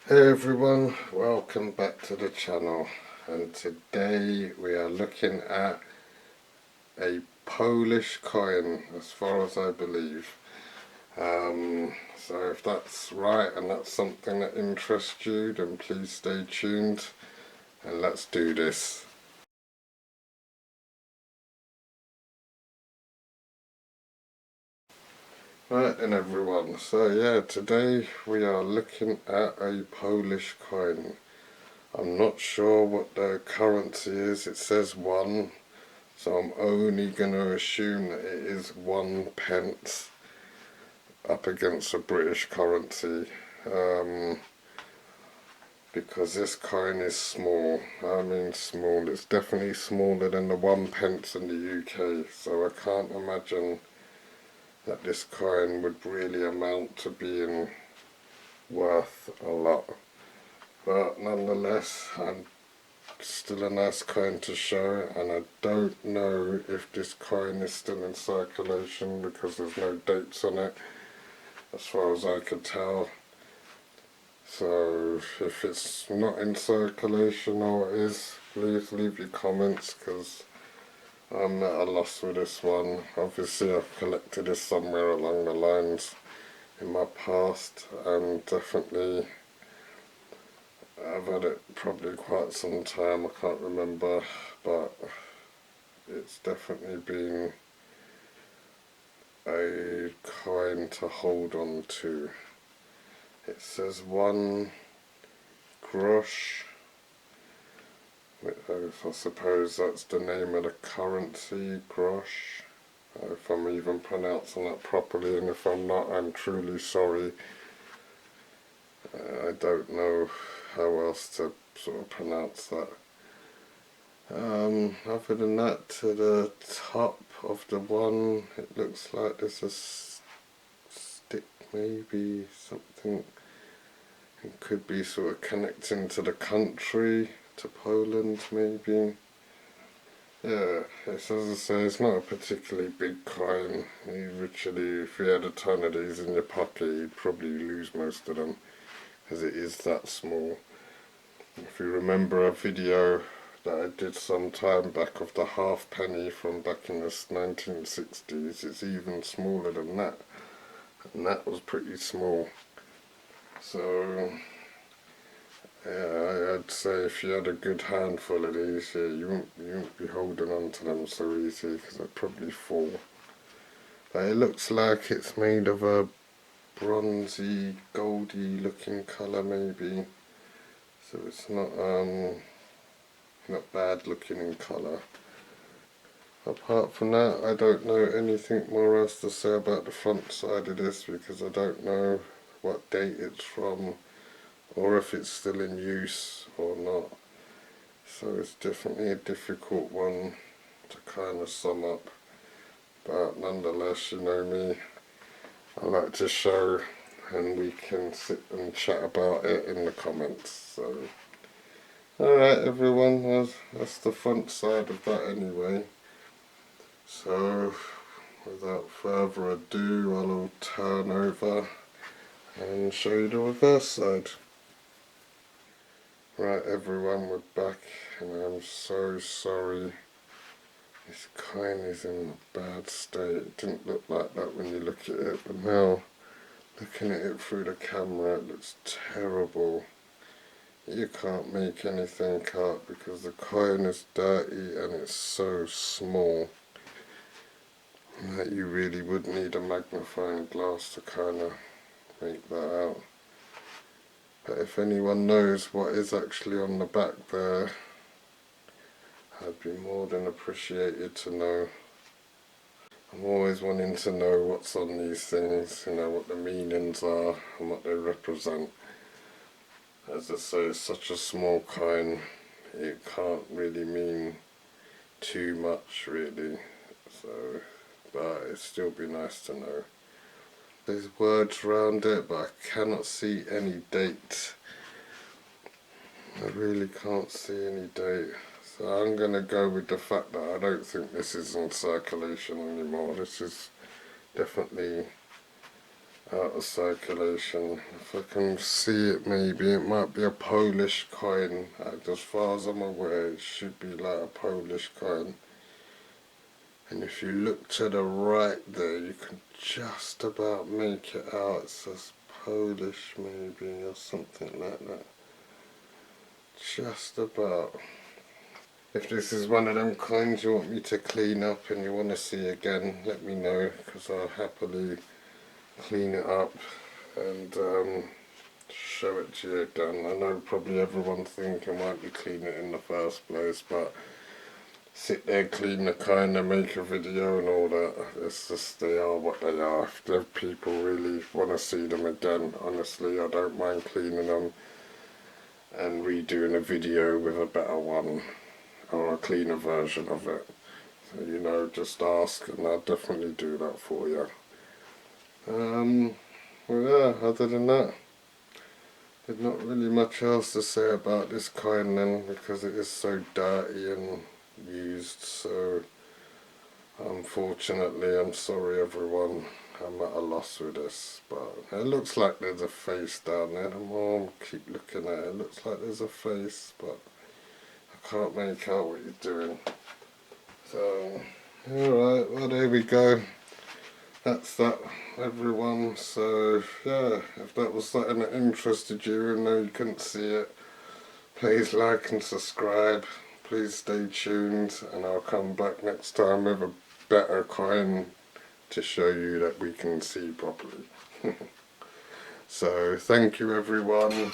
Hey everyone, welcome back to the channel, and today we are looking at a Polish coin, as far as I believe. So if that's right and that's something that interests you, then please stay tuned and let's do this. Right then everyone, so yeah, today we are looking at a Polish coin. I'm not sure what the currency is, it says one. So I'm only going to assume that it is 1 pence up against a British currency, because this coin is small. I mean small, it's definitely smaller than the 1 pence in the UK, so I can't imagine that this coin would really amount to being worth a lot. But nonetheless, I'm still a nice coin to show, and I don't know if this coin is still in circulation because there's no dates on it as far as I could tell. So if it's not in circulation or it is, please leave your comments because I'm at a loss with this one. Obviously I've collected this somewhere along the lines in my past, and definitely I've had it probably quite some time, I can't remember, but it's definitely been a coin to hold on to. It says one Grosz. I suppose that's the name of the currency, Grosz. If I'm even pronouncing that properly, and if I'm not, I'm truly sorry. I don't know how else to sort of pronounce that. Other than that, to the top of the one, it looks like there's a stick, maybe something. It could be sort of connecting to the country, to Poland maybe. Yeah, it's, as I say, it's not a particularly big coin. You literally, if you had a ton of these in your pocket, you'd probably lose most of them, because it is that small. If you remember a video that I did some time back of the halfpenny from back in the 1960s, it's even smaller than that, and that was pretty small. So yeah, I'd say if you had a good handful of these, yeah, you won't be holding on to them so easy because they'd probably fall. But it looks like it's made of a bronzy, goldy looking colour maybe. So it's not bad looking in colour. Apart from that, I don't know anything more else to say about the front side of this because I don't know what date it's from, or if it's still in use or not. So it's definitely a difficult one to kind of sum up. But nonetheless, you know me, I like to show, and we can sit and chat about it in the comments. So, alright everyone, that's the front side of that anyway. So, without further ado, I'll turn over and show you the reverse side. Right everyone, we're back, and I'm so sorry. This coin is in a bad state. It didn't look like that when you look at it, but now looking at it through the camera, it looks terrible. You can't make anything out because the coin is dirty and it's so small that you really would need a magnifying glass to kind of make that out. But if anyone knows what is actually on the back there, I'd be more than appreciated to know. I'm always wanting to know what's on these things, you know, what the meanings are and what they represent. As I say, it's such a small coin, it can't really mean too much really, so, but it'd still be nice to know. There's words around it, but I cannot see any date. I really can't see any date. So I'm going to go with the fact that I don't think this is in circulation anymore. This is definitely out of circulation. If I can see it, maybe it might be a Polish coin. As far as I'm aware, it should be like a Polish coin. And if you look to the right there, you can just about make it out. It says Polish maybe, or something like that. Just about. If this is one of them coins you want me to clean up and you want to see again, let me know, because I'll happily clean it up and show it to you again. I know probably everyone's thinking why don't you clean it in the first place, but sit there, clean the coin and make a video and all that. It's just, they are what they are. If the people really want to see them again, honestly, I don't mind cleaning them and redoing a video with a better one or a cleaner version of it. So, you know, just ask and I'll definitely do that for you. Well, yeah, other than that, there's not really much else to say about this coin then, because it is so dirty and used. So unfortunately, I'm sorry everyone, I'm at a loss with this, but it looks like there's a face down there. The more I keep looking at it, it looks like there's a face, but I can't make out what you're doing. So alright, well there we go. That's that, everyone. So yeah, if that was something that interested you, even though you couldn't see it, please like and subscribe. Please stay tuned, and I'll come back next time with a better coin to show you that we can see properly. So thank you everyone.